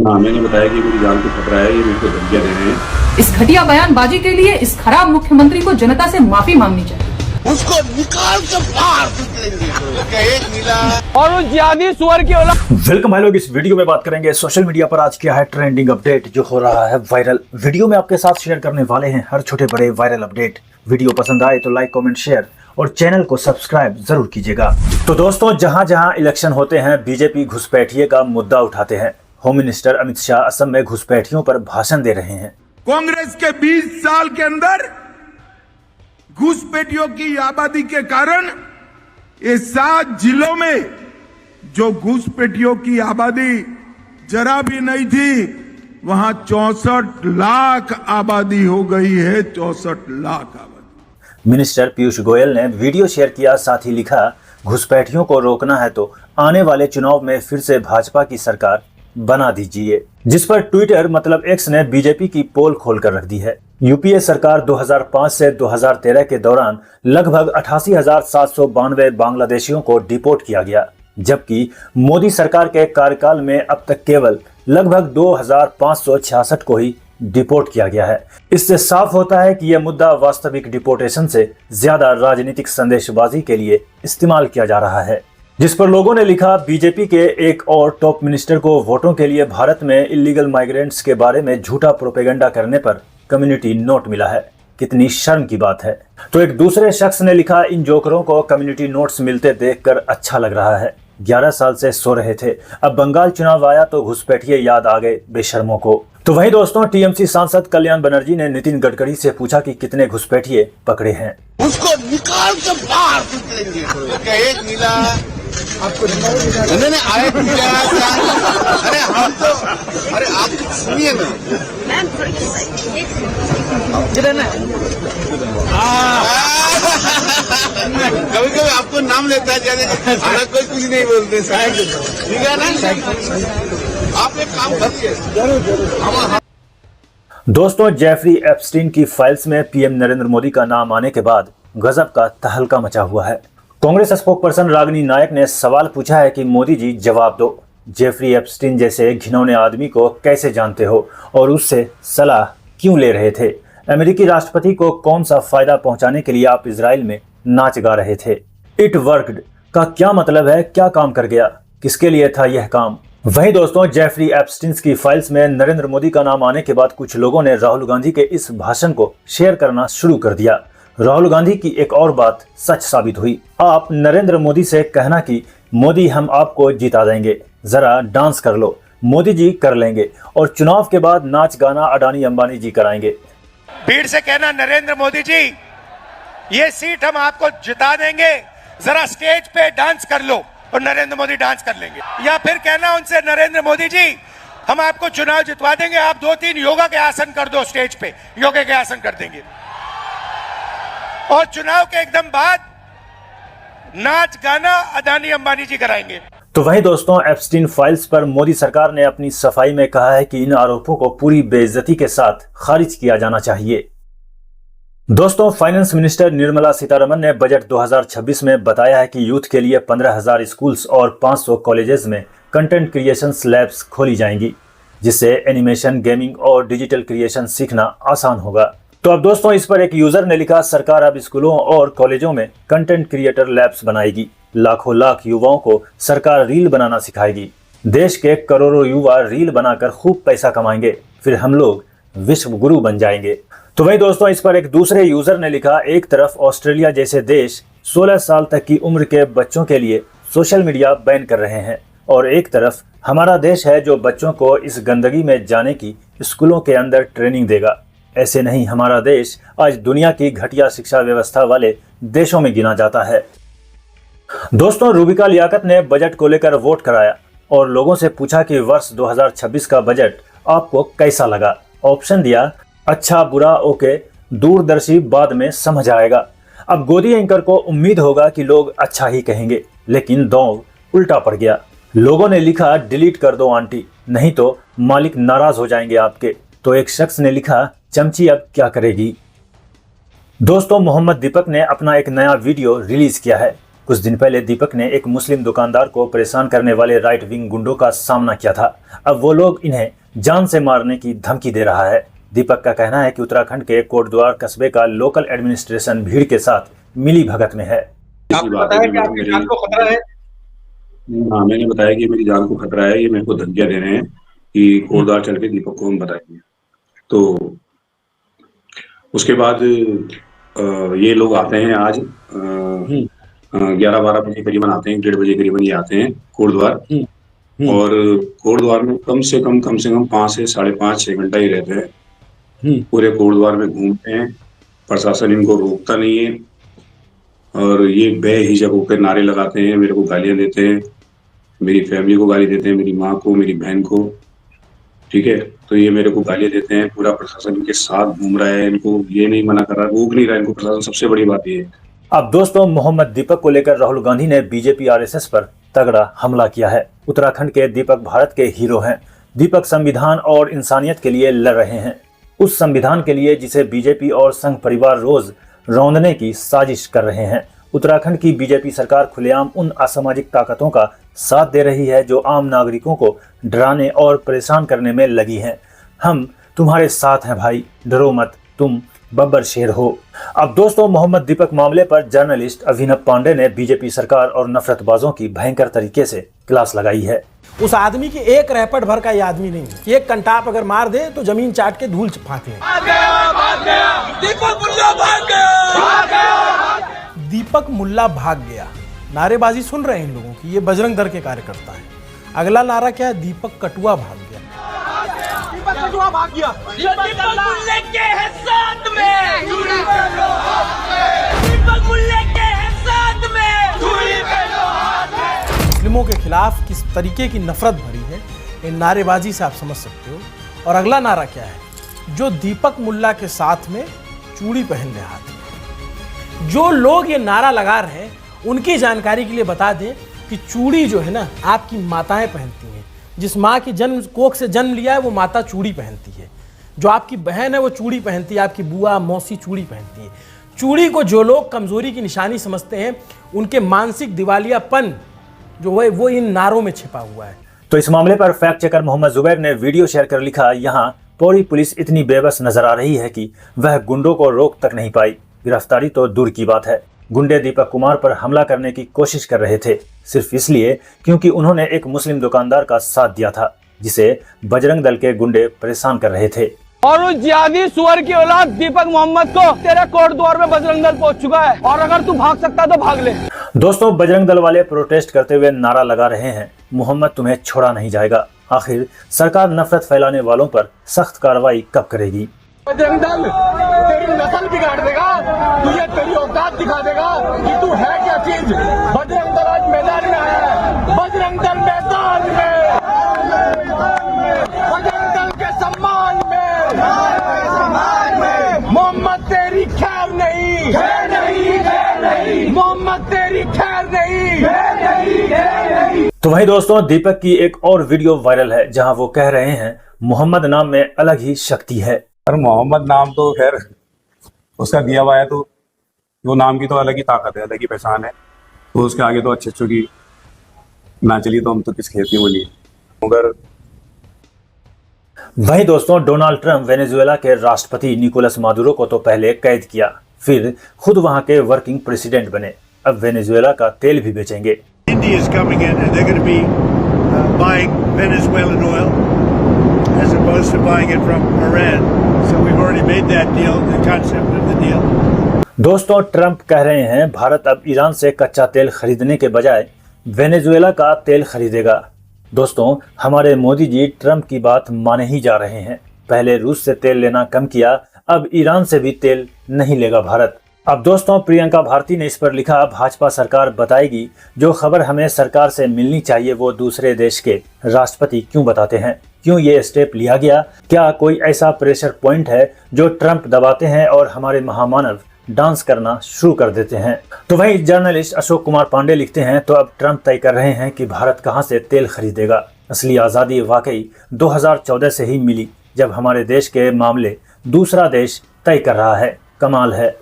हाँ, मैंने बताया कि मेरी जान को खतरा है, ये मुझको धमकियां दे रहे हैं। इस घटिया बयानबाजी के लिए इस खराब मुख्यमंत्री को जनता से माफी मांगनी चाहिए। उसको निकाल के बाहर फेंकेंगे और उस जिहादी सुअर की औलाद। वेलकम भाई लोग, इस वीडियो में बात करेंगे सोशल मीडिया पर आज क्या है ट्रेंडिंग अपडेट जो हो रहा है वायरल। वीडियो में आपके साथ शेयर करने वाले हैं हर छोटे बड़े वायरल अपडेट। वीडियो पसंद आए तो लाइक कमेंट शेयर और चैनल को सब्सक्राइब जरूर कीजिएगा। तो दोस्तों, जहां जहां इलेक्शन होते हैं बीजेपी घुसपैठिए का मुद्दा उठाते हैं। होम मिनिस्टर अमित शाह असम में घुसपैठियों पर भाषण दे रहे हैं। कांग्रेस के 20 साल के अंदर घुसपैठियों की आबादी के कारण ये 7 जिलों में जो घुसपैठियों की आबादी जरा भी नहीं थी, वहां 64 लाख आबादी हो गई है। 64 लाख आबादी। मिनिस्टर पीयूष गोयल ने वीडियो शेयर किया, साथ ही लिखा, घुसपैठियों को रोकना है तो आने वाले चुनाव में फिर से भाजपा की सरकार बना दीजिए। जिस पर ट्विटर मतलब एक्स ने बीजेपी की पोल खोल कर रख दी है। यूपीए सरकार 2005 से 2013 के दौरान लगभग 88,792 बांग्लादेशियों को डिपोर्ट किया गया, जबकि मोदी सरकार के कार्यकाल में अब तक केवल लगभग 2,566 को ही डिपोर्ट किया गया है। इससे साफ होता है कि यह मुद्दा वास्तविक डिपोर्टेशन से ज्यादा राजनीतिक संदेशबाजी के लिए इस्तेमाल किया जा रहा है। जिस पर लोगों ने लिखा, बीजेपी के एक और टॉप मिनिस्टर को वोटों के लिए भारत में इलीगल माइग्रेंट्स के बारे में झूठा प्रोपेगेंडा करने पर कम्युनिटी नोट मिला है। कितनी शर्म की बात है। तो एक दूसरे शख्स ने लिखा, इन जोकरों को कम्युनिटी नोट्स मिलते देखकर अच्छा लग रहा है। 11 साल से सो रहे थे, अब बंगाल चुनाव आया तो घुसपैठिए याद आ गए बेशर्मों को। तो वही दोस्तों, टीएमसी सांसद कल्याण बनर्जी ने नितिन गडकरी से पूछा कि कितने घुसपैठिए पकड़े हैं। उसको निकाल के बाहर फेंकेंगे। एक मिला आपको नहीं आए मिला। अरे हम तो अरे आप सुनिए ना। कभी कभी आपको नाम लेता है जाने कोई कुछ नहीं बोलते साहब, ठीक है ना। आप एक काम करिए। दोस्तों, जेफरी एप्स्टीन की फाइल्स में पीएम नरेंद्र मोदी का नाम आने के बाद गजब का तहलका मचा हुआ है। कांग्रेस स्पोकपर्सन रागिनी नायक ने सवाल पूछा है कि मोदी जी जवाब दो, जेफरी एप्स्टीन जैसे घिनौने आदमी को कैसे जानते हो और उससे सलाह क्यों ले रहे थे? अमेरिकी राष्ट्रपति को कौन सा फायदा पहुंचाने के लिए आप इजराइल में नाच गा रहे थे? इट वर्कड का क्या मतलब है? क्या काम कर गया? किसके लिए था यह काम? वहीं दोस्तों, जेफरी एप्स्टीन की फाइल्स में नरेंद्र मोदी का नाम आने के बाद कुछ लोगों ने राहुल गांधी के इस भाषण को शेयर करना शुरू कर दिया। राहुल गांधी की एक और बात सच साबित हुई। आप नरेंद्र मोदी से कहना कि मोदी हम आपको जिता देंगे, जरा डांस कर लो, मोदी जी कर लेंगे, और चुनाव के बाद नाच गाना अडानी अंबानी जी कराएंगे। भीड़ से कहना, नरेंद्र मोदी जी ये सीट हम आपको जिता देंगे, जरा स्टेज पे डांस कर लो, और नरेंद्र मोदी डांस कर लेंगे। या फिर कहना उनसे, नरेंद्र मोदी जी हम आपको चुनाव जितवा देंगे, आप 2-3 योगा के आसन कर दो, स्टेज पे योगा के आसन कर देंगे, और चुनाव के एकदम बाद नाच गाना अदानी अंबानी जी कराएंगे। तो वहीं दोस्तों, एप्स्टीन फाइल्स पर मोदी सरकार ने अपनी सफाई में कहा है कि इन आरोपों को पूरी बेइज्जती के साथ खारिज किया जाना चाहिए। दोस्तों, फाइनेंस मिनिस्टर निर्मला सीतारमण ने बजट 2026 में बताया है कि यूथ के लिए 15,000 स्कूल्स और 500 कॉलेजेस में कंटेंट क्रिएशन लैब्स खोली जाएंगी, जिससे एनिमेशन, गेमिंग और डिजिटल क्रिएशन सीखना आसान होगा। तो अब दोस्तों, इस पर एक यूजर ने लिखा, सरकार अब स्कूलों और कॉलेजों में कंटेंट क्रिएटर लैब्स बनाएगी। लाखों लाख युवाओं को सरकार रील बनाना सिखाएगी। देश के करोड़ों युवा रील बनाकर खूब पैसा कमाएंगे, फिर हम लोग विश्व गुरु बन जाएंगे। तो वही दोस्तों, इस पर एक दूसरे यूजर ने लिखा, एक तरफ ऑस्ट्रेलिया जैसे देश 16 साल तक की उम्र के बच्चों के लिए सोशल मीडिया बैन कर रहे हैं, और एक तरफ हमारा देश है जो बच्चों को इस गंदगी में जाने की स्कूलों के अंदर ट्रेनिंग देगा। ऐसे नहीं, हमारा देश आज दुनिया की घटिया शिक्षा व्यवस्था वाले देशों में गिना जाता है। दोस्तों, रूबिका लियाकत ने बजट को लेकर वोट कराया और लोगों से पूछा कि वर्ष 2026 का बजट आपको कैसा लगा। ऑप्शन दिया, अच्छा, बुरा, ओके, दूरदर्शी, बाद में समझ आएगा। अब गोदी एंकर को उम्मीद होगा कि लोग अच्छा ही कहेंगे, लेकिन दांव उल्टा पड़ गया। लोगों ने लिखा, डिलीट कर दो आंटी, नहीं तो मालिक नाराज हो जाएंगे आपके। तो एक शख्स ने लिखा, चमची अब क्या करेगी। दोस्तों, मोहम्मद दीपक ने अपना एक नया वीडियो रिलीज किया है। कुछ दिन पहले दीपक ने एक मुस्लिम दुकानदार को परेशान करने वाले राइट विंग गुंडों का सामना किया था। अब वो लोग इन्हें जान से मारने की धमकी दे रहा है। दीपक का कहना है कि उत्तराखंड के कोटद्वार कस्बे का लोकल एडमिनिस्ट्रेशन भीड़ के साथ मिली भगत में है। इसी बात है कि आपकी जान को खतरा है। हाँ, मैंने बताया कि मेरी जान को खतरा है, ये मेरे को धमकियां दे रहे हैं कि कोटद्वार चल के दीपक को हम बताएंगे। तो उसके बाद ये लोग आते हैं आज 11-12 बजे करीबन आते हैं, 1:30 बजे करीबन ये आते हैं कोटद्वार। और कोटद्वार में कम से कम 5 से 5.5-6 घंटा ही रहते हैं। पूरे कोटद्वार में घूमते हैं, प्रशासन इनको रोकता नहीं है और ये बेहिजक होकर नारे लगाते हैं, मेरे को गालियां देते हैं, मेरी फैमिली को गाली देते हैं, मेरी माँ को, मेरी बहन को। ठीक है, तो ये मेरे को गालियां देते हैं, पूरा प्रशासन इनके साथ घूम रहा है, इनको ये नहीं मना कर रहा, रोक नहीं रहा इनको प्रशासन। सबसे बड़ी बात ये है। अब दोस्तों, मोहम्मद दीपक को लेकर राहुल गांधी ने बीजेपी आरएसएस पर तगड़ा हमला किया है। उत्तराखंड के दीपक भारत के हीरो हैं। दीपक संविधान और इंसानियत के लिए लड़ रहे हैं, उस संविधान के लिए जिसे बीजेपी और संघ परिवार रोज रौंदने की साजिश कर रहे हैं। उत्तराखंड की बीजेपी सरकार खुलेआम उन असामाजिक ताकतों का साथ दे रही है जो आम नागरिकों को डराने और परेशान करने में लगी हैं। हम तुम्हारे साथ हैं भाई, डरो मत, तुम बब्बर शेर हो। अब दोस्तों, मोहम्मद दीपक मामले पर जर्नलिस्ट अभिनव पांडे ने बीजेपी सरकार और नफरतबाजों की भयंकर तरीके से क्लास लगाई है। उस आदमी की एक रैपट भर का ये आदमी नहीं है। एक कंटाप अगर मार दे तो जमीन चाट के धूल फाँक ले। दीपक मुल्ला भाग गया। नारेबाजी सुन रहे हैं इन लोगों की, ये बजरंग दल के कार्यकर्ता है। अगला नारा क्या है? दीपक कटुआ भाग गया। दीपक कटुआ भाग गया। दीपक मुल्ले के है साथ में, दीपक मुल्ले के है साथ में। मुस्लिमों के खिलाफ किस तरीके की नफरत भरी है, इन नारेबाजी से आप समझ सकते हो। और अगला नारा क्या है? जो दीपक मुल्ला के साथ में चूड़ी पहन ले हाथ में। जो लोग ये नारा लगा रहे हैं उनकी जानकारी के लिए बता दें कि चूड़ी जो है ना, आपकी माताएं पहनती हैं। जिस माँ की जन्म कोख से जन्म लिया है वो माता चूड़ी पहनती है। जो आपकी बहन है वो चूड़ी पहनती है, आपकी बुआ मौसी चूड़ी पहनती है। चूड़ी को जो लोग कमजोरी की निशानी समझते हैं, उनके मानसिक दिवालियापन जो है वो इन नारों में छिपा हुआ है। तो इस मामले पर फैक्ट चेकर मोहम्मद जुबैर ने वीडियो शेयर कर लिखा, यहाँ पौड़ी पुलिस इतनी बेबस नजर आ रही है कि वह गुंडों को रोक तक नहीं पाई। गिरफ्तारी तो दूर की बात है, गुंडे दीपक कुमार पर हमला करने की कोशिश कर रहे थे, सिर्फ इसलिए क्योंकि उन्होंने एक मुस्लिम दुकानदार का साथ दिया था जिसे बजरंग दल के गुंडे परेशान कर रहे थे। और उस जिहादी सुअर की औलाद दीपक मोहम्मद को तेरे कोटद्वार में बजरंग दल पहुंच चुका है, और अगर तू भाग सकता तो भाग ले। दोस्तों, बजरंग दल वाले प्रोटेस्ट करते हुए नारा लगा रहे हैं, मोहम्मद तुम्हें छोड़ा नहीं जाएगा। आखिर सरकार नफरत फैलाने वालों पर सख्त कार्रवाई कब करेगी? बजरंग दल तेरी नस्ल बिगाड़ देगा, तुझे तेरी औकात दिखा देगा कि तू है क्या चीज। बजरंग दल आज मैदान में आया है, बजरंग दल मैदान में, बजरंग दल के सम्मान में। मोहम्मद तेरी खैर नहीं, मोहम्मद तेरी खैर नहीं। तो वहीं दोस्तों, दीपक की एक और वीडियो वायरल है जहां वो कह रहे हैं मोहम्मद नाम में अलग ही शक्ति है। और मोहम्मद नाम तो खैर उसका दिया हुआ है, तो वो नाम की तो अलग ही ताकत है, अलग ही पहचान है। तो उसके आगे तो अच्छे की ना चली तो हम तो किस खेत की बोलिए। मगर वहीं दोस्तों, डोनाल्ड ट्रंप वेनेजुएला के राष्ट्रपति निकोलस मादुरो को तो पहले कैद किया, फिर खुद वहां के वर्किंग प्रेसिडेंट बने। अब वेनेजुएला का तेल भी बेचेंगे। India is coming in and they're going to be buying Venezuelan oil as opposed to buying it from Iran. So we've already made that deal, the concept of the deal. दोस्तों, Trump कह रहे हैं भारत अब Iran से कच्चा तेल खरीदने के बजाय वेनेजुएला का तेल खरीदेगा। दोस्तों, हमारे मोदी जी ट्रंप की बात माने ही जा रहे हैं। पहले रूस से तेल लेना कम किया, अब ईरान से भी तेल नहीं लेगा भारत। अब दोस्तों, प्रियंका भारती ने इस पर लिखा, भाजपा सरकार बताएगी जो खबर हमें सरकार से मिलनी चाहिए वो दूसरे देश के राष्ट्रपति क्यों बताते हैं, क्यों ये स्टेप लिया गया, क्या कोई ऐसा प्रेशर पॉइंट है जो ट्रंप दबाते हैं और हमारे महामानव डांस करना शुरू कर देते हैं। तो वहीं जर्नलिस्ट अशोक कुमार पांडे लिखते हैं, तो अब ट्रंप तय कर रहे हैं कि भारत कहां से तेल खरीदेगा। असली आज़ादी वाकई 2014 से ही मिली, जब हमारे देश के मामले दूसरा देश तय कर रहा है। कमाल है।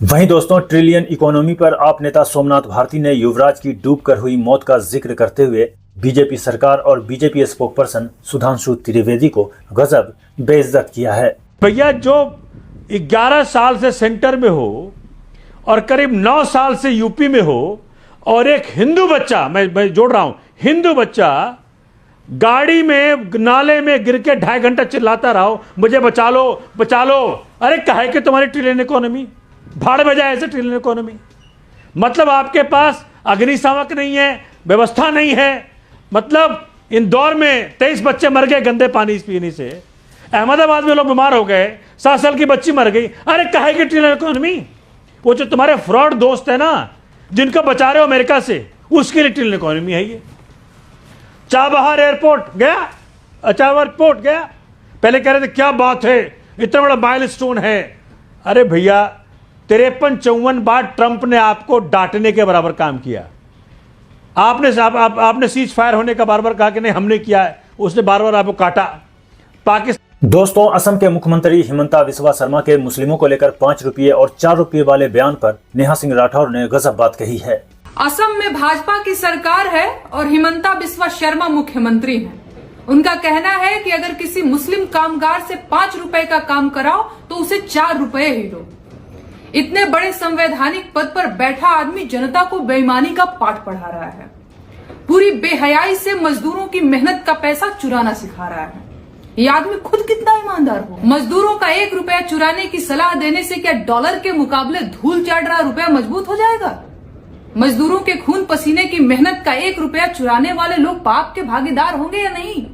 वहीं दोस्तों, ट्रिलियन इकोनॉमी पर आप नेता सोमनाथ भारती ने युवराज की डूबकर हुई मौत का जिक्र करते हुए बीजेपी सरकार और बीजेपी स्पोक्सपर्सन सुधांशु त्रिवेदी को गजब बेइज्जत किया है। भैया जो 11 साल से सेंटर में हो और करीब 9 साल से यूपी में हो और एक हिंदू बच्चा, मैं जोड़ रहा हूं, हिंदू बच्चा गाड़ी में नाले में गिर के 2.5 घंटा चिल्लाता रहो मुझे बचा लो बचा लो। अरे काहे कि तुम्हारी ट्रिलियन इकोनॉमी भाड़ में जाए ऐसे ट्रिलियन इकोनॉमी, मतलब आपके पास अग्निशामक नहीं है, व्यवस्था नहीं है। मतलब इंदौर में 23 बच्चे मर गए गंदे पानी पीने से, अहमदाबाद में लोग बीमार हो गए, 7 साल की बच्ची मर गई। अरे काहे की ट्रिलियन इकोनॉमी? वो जो तुम्हारे फ्रॉड दोस्त है ना जिनको बचा रहे हो अमेरिका से, उसके लिए ट्रिलियन इकोनॉमी है ये। चाबहार एयरपोर्ट गया, चाबहार एयरपोर्ट गया, पहले कह रहे थे क्या बात है इतना बड़ा माइलस्टोन है। अरे भैया 53-54 बार ट्रंप ने आपको डांटने के बराबर काम किया। आपने सीज फायर होने का बार बार कहा कि नहीं हमने किया है, उसने बार बार आपको काटा। पाकिस्तान दोस्तों, असम के मुख्यमंत्री हिमंता बिस्वा शर्मा के मुस्लिमों को लेकर 5 रुपये और 4 रुपये वाले बयान पर नेहा सिंह राठौर ने गजब बात कही है। असम में भाजपा की सरकार है और हिमंता बिस्वा शर्मा मुख्यमंत्री हैं। उनका कहना है कि अगर किसी मुस्लिम कामगार से 5 रुपए का काम कराओ तो उसे 4 रुपए ही दो। इतने बड़े संवैधानिक पद पर बैठा आदमी जनता को बेईमानी का पाठ पढ़ा रहा है, पूरी बेहयाई से मजदूरों की मेहनत का पैसा चुराना सिखा रहा है। ये आदमी खुद कितना ईमानदार हो। मजदूरों का 1 रुपया चुराने की सलाह देने से क्या डॉलर के मुकाबले धूल चाट रहा रुपया मजबूत हो जाएगा? मजदूरों के खून पसीने की मेहनत का 1 रुपया चुराने वाले लोग पाप के भागीदार होंगे या नहीं?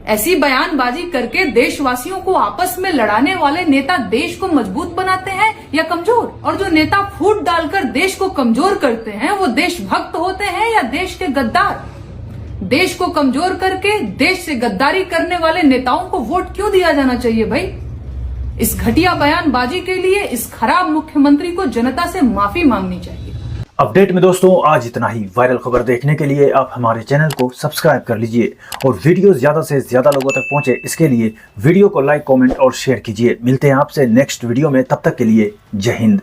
ऐसी बयानबाजी करके देशवासियों को आपस में लड़ाने वाले नेता देश को मजबूत बनाते हैं या कमजोर? और जो नेता फूट डालकर देश को कमजोर करते हैं वो देशभक्त होते हैं या देश के गद्दार? देश को कमजोर करके देश से गद्दारी करने वाले नेताओं को वोट क्यों दिया जाना चाहिए भाई? इस घटिया बयानबाजी के लिए इस खराब मुख्यमंत्री को जनता से माफी मांगनी चाहिए। अपडेट में दोस्तों आज इतना ही। वायरल खबर देखने के लिए आप हमारे चैनल को सब्सक्राइब कर लीजिए और वीडियो ज्यादा से ज्यादा लोगों तक पहुंचे इसके लिए वीडियो को लाइक, कमेंट और शेयर कीजिए। मिलते हैं आपसे नेक्स्ट वीडियो में, तब तक के लिए जय हिंद।